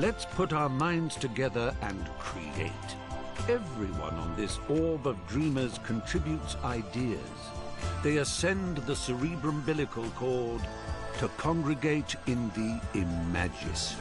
Let's put our minds together and create. Everyone on this orb of dreamers contributes ideas. They ascend the cerebrum-umbilical cord to congregate in the Imagisphere,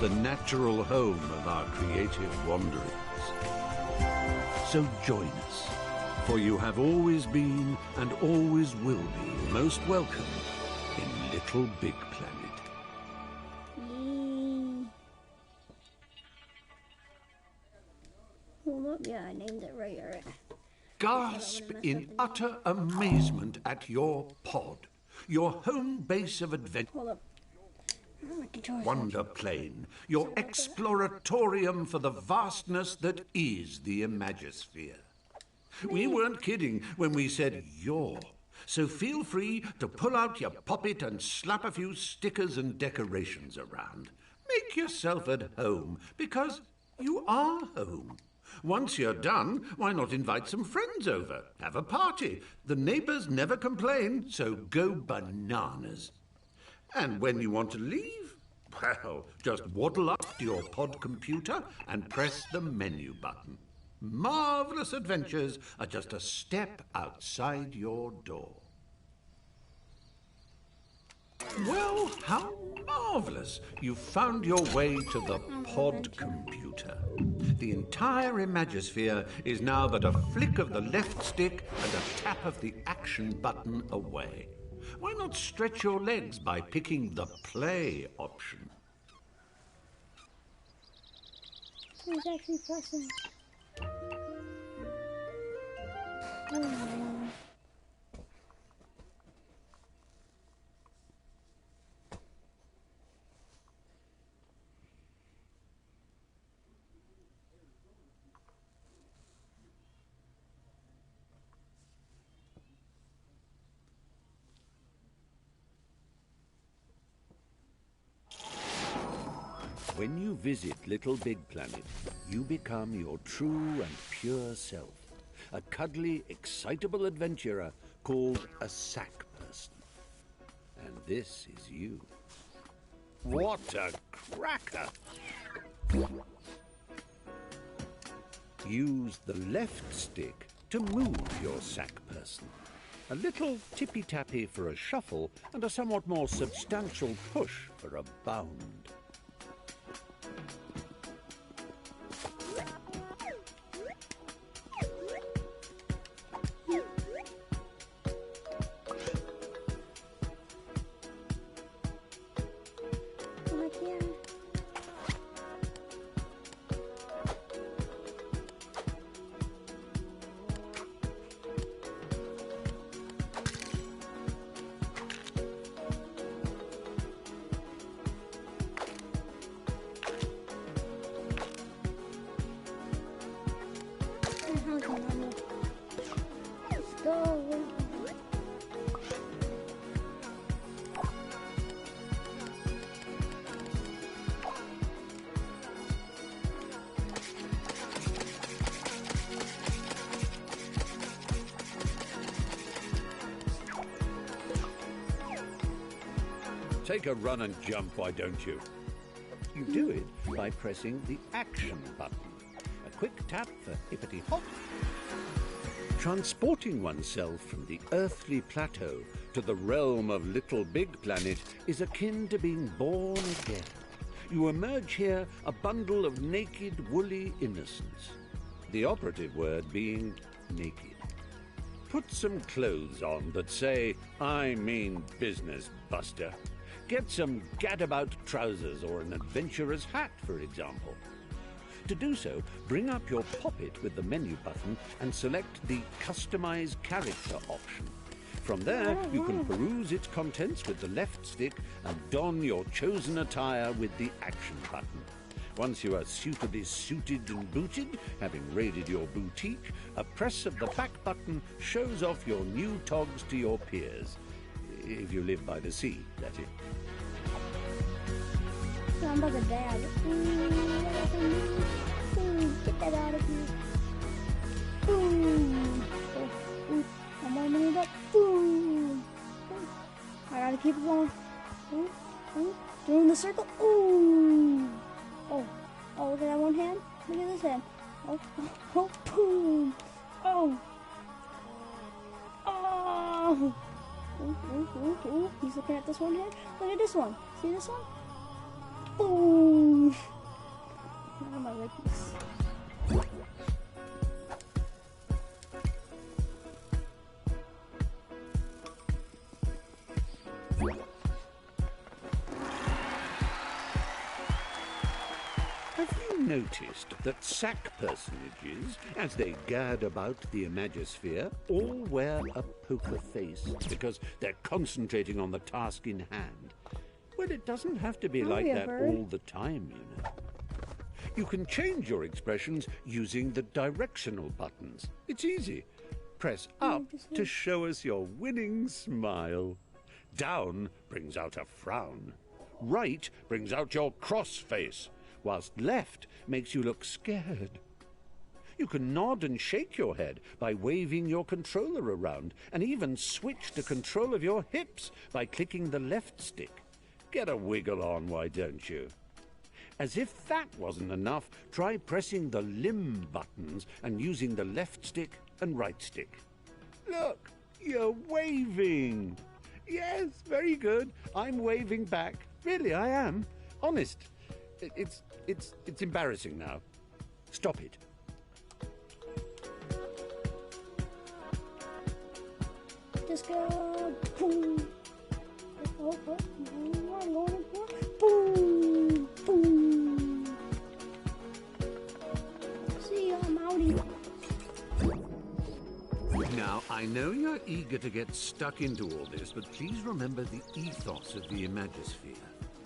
the natural home of our creative wanderings. So join us, for you have always been and always will be most welcome in Little Big Planet. Yeah, I named it right. Alright. Gasp in utter amazement at your pod, your home base of adventure. Hold up. Wonder Plane, your exploratorium for the vastness that is the Imagisphere. We weren't kidding when we said yaw, so feel free to pull out your poppet and slap a few stickers and decorations around. Make yourself at home, because you are home. Once you're done, why not invite some friends over? Have a party. The neighbors never complain, so go bananas. And when you want to leave, well, just waddle up to your pod computer and press the menu button. Marvelous adventures are just a step outside your door. Well, how marvelous! You've found your way to the pod computer. The entire Imagisphere is now but a flick of the left stick and a tap of the action button away. Why not stretch your legs by picking the play option? Who's actually pressing? When you visit Little Big Planet, you become your true and pure self. A cuddly, excitable adventurer called a sack person. And this is you. What a cracker! Use the left stick to move your sack person. A little tippy-tappy for a shuffle and a somewhat more substantial push for a bound. Let's go. Take a run and jump, why don't you? You do it by pressing the action button. A quick tap for hippity-hop. Transporting oneself from the earthly plateau to the realm of Little Big Planet is akin to being born again. You emerge here a bundle of naked, woolly innocence. The operative word being naked. Put some clothes on that say, "I mean business, Buster." Get some gadabout trousers or an adventurer's hat, for example. To do so, bring up your poppet with the menu button and select the Customize Character option. From there, you can peruse its contents with the left stick and don your chosen attire with the action button. Once you are suitably suited and booted, having raided your boutique, a press of the back button shows off your new togs to your peers. If you live by the sea, that is. I'm about to die. Get that out of here. I'm warming it up. I gotta keep it going. Oh, doing the circle. Ooh. Oh. Oh, look at that one hand. Look at this hand. Oh, oh, oh, boom. Oh. Oh. Ooh, ooh, ooh, ooh. He's looking at this one hand. Look at this one. See this one? Boom. Oh, my goodness. Have you noticed that sack personages, as they gad about the Imagisphere, all wear a poker face because they're concentrating on the task in hand? Well, it doesn't have to be like that all the time, you know. You can change your expressions using the directional buttons. It's easy. Press up to show us your winning smile. Down brings out a frown. Right brings out your cross face, whilst left makes you look scared. You can nod and shake your head by waving your controller around, and even switch to control of your hips by clicking the left stick. Get a wiggle on, why don't you? As if that wasn't enough, try pressing the limb buttons and using the left stick and right stick. Look, you're waving. Yes, very good. I'm waving back. Really, I am. Honest. It's embarrassing now. Stop it. Just go. Boom. Oh, oh, oh. Boom. Boom. See ya, I'm outie. Now, I know you're eager to get stuck into all this, but please remember the ethos of the Imagisphere.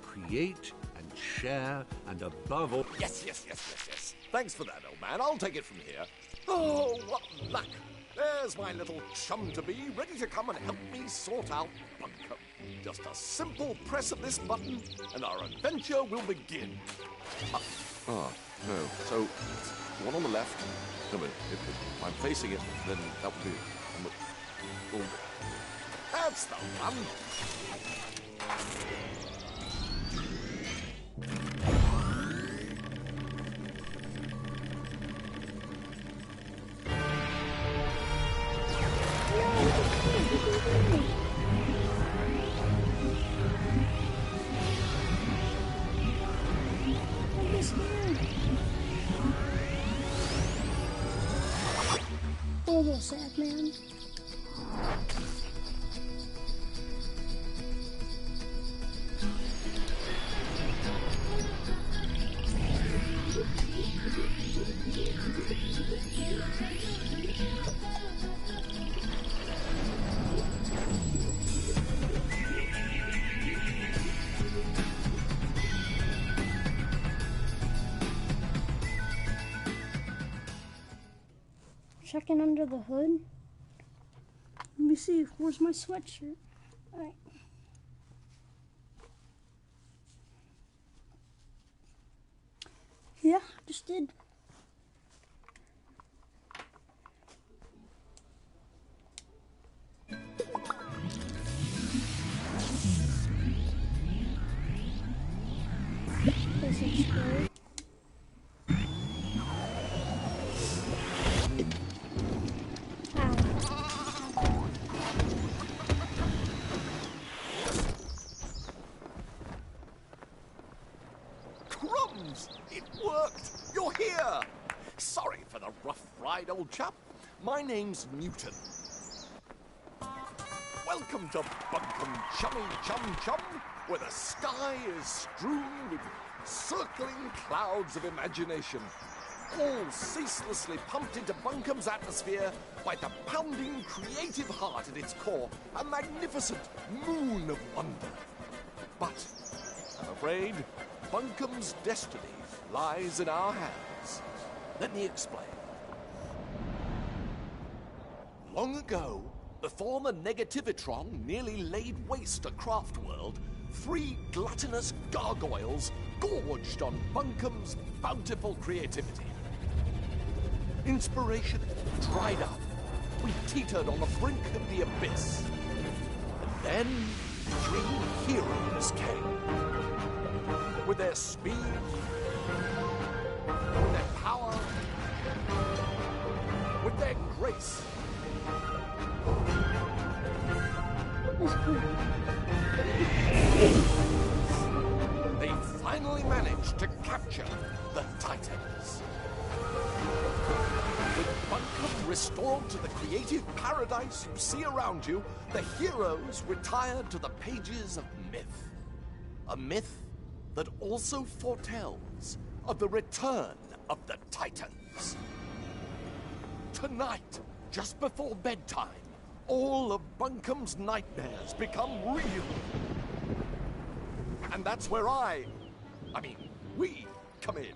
Create and share, and above all... Yes. Thanks for that, old man. I'll take it from here. Oh, what luck. There's my little chum-to-be, ready to come and help me sort out Bunkum. Just a simple press of this button, and our adventure will begin. No. So, the one on the left... No, but if I'm facing it, then that would be... Oh, that's the one. Oh, sad man. Checking under the hood. Let me see. Where's my sweatshirt? All right. Yeah, just did. This is good. It worked! You're here! Sorry for the rough ride, old chap. My name's Newton. Welcome to Bunkum Chummy Chum Chum, where the sky is strewn with circling clouds of imagination, all ceaselessly pumped into Bunkum's atmosphere by the pounding creative heart at its core, a magnificent moon of wonder. But, I'm afraid, Bunkum's destiny lies in our hands. Let me explain. Long ago, before the Negativitron nearly laid waste a craft world, 3 gluttonous gargoyles gorged on Bunkum's bountiful creativity. Inspiration dried up. We teetered on the brink of the abyss. And then 3 heroes came. With their speed, with their power, with their grace. That's cool. They finally managed to capture the Titans. With Bunkum restored to the creative paradise you see around you, the heroes retired to the pages of myth. A myth that also foretells of the return of the Titans. Tonight, just before bedtime, all of Bunkum's nightmares become real. And that's where we come in.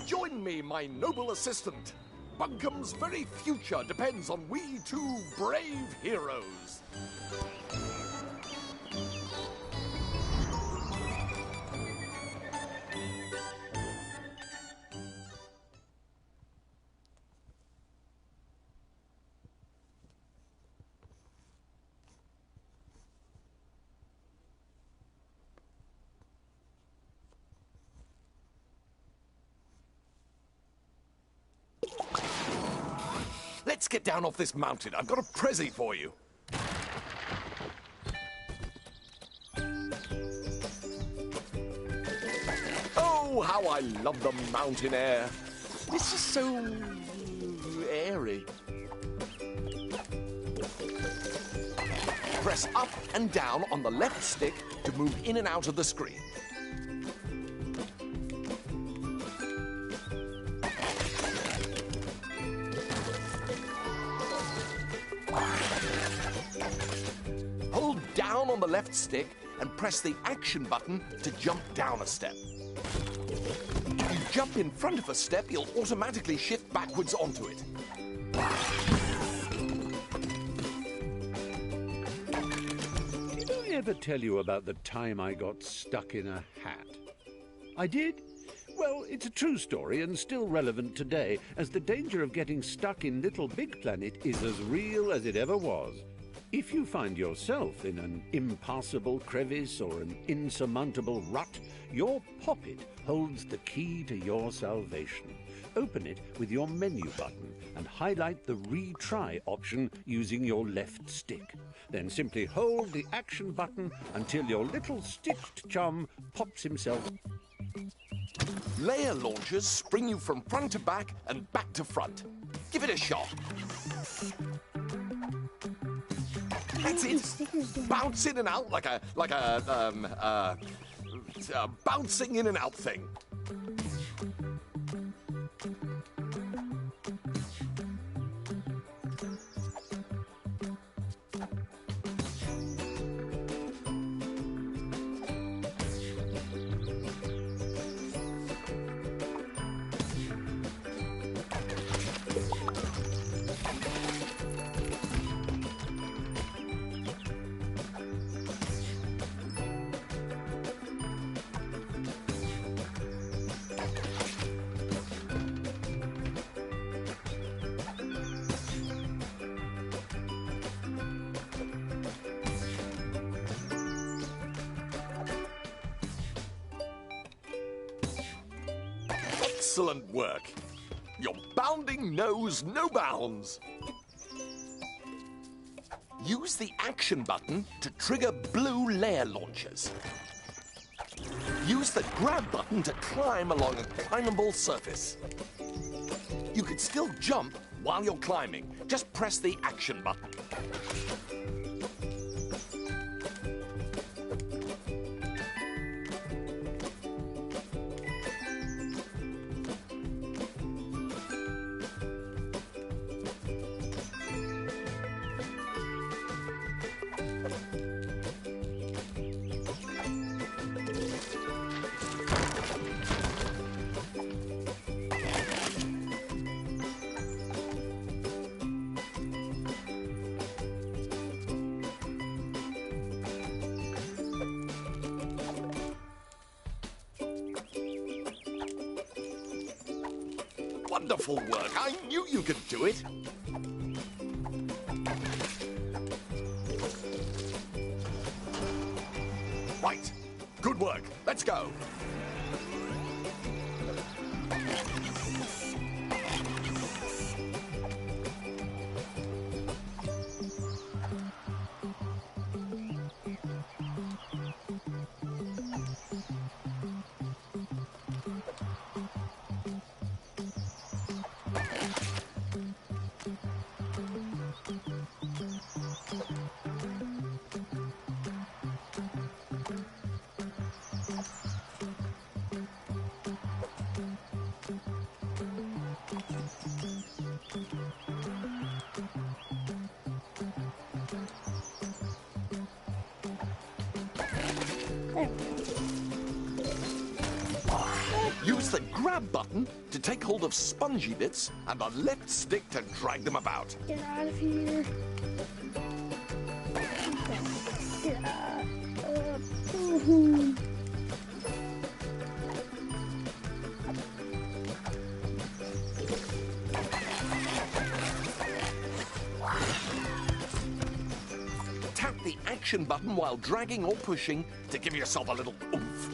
Join me, my noble assistant. Bunkum's very future depends on we 2 brave heroes. Let's get down off this mountain. I've got a prezi for you. Oh, how I love the mountain air. This is so airy. Press up and down on the left stick to move in and out of the screen. Hold down on the left stick and press the action button to jump down a step. If you jump in front of a step, you'll automatically shift backwards onto it. Did I ever tell you about the time I got stuck in a hat? I did? Well, it's a true story and still relevant today, as the danger of getting stuck in Little Big Planet is as real as it ever was. If you find yourself in an impassable crevice or an insurmountable rut, your poppet holds the key to your salvation. Open it with your menu button and highlight the retry option using your left stick. Then simply hold the action button until your little stitched chum pops himself. Layer launchers spring you from front to back and back to front. Give it a shot. That's it. Bounce in and out like a bouncing in and out thing. Excellent work. Your bounding knows no bounds. Use the action button to trigger blue layer launchers. Use the grab button to climb along a climbable surface. You can still jump while you're climbing. Just press the action button. Wonderful work. I knew you could do it. Good work. Let's go. There we go. Use the grab button to take hold of spongy bits and the left stick to drag them about. Get out of here. Get out. Woohoo. Tap the action button while dragging or pushing to give yourself a little oomph.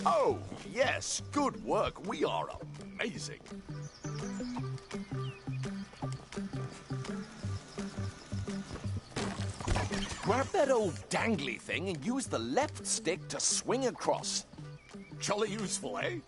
Oh, yes, good work. We are amazing. Grab that old dangly thing and use the left stick to swing across. Jolly useful, eh?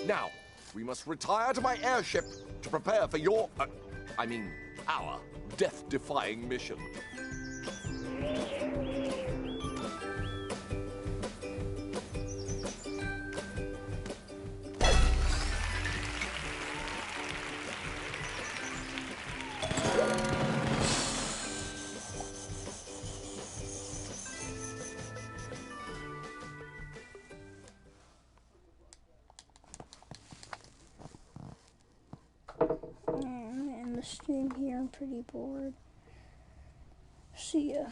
Now, we must retire to my airship to prepare for your, our death-defying mission. And the stream here, I'm pretty bored. See ya.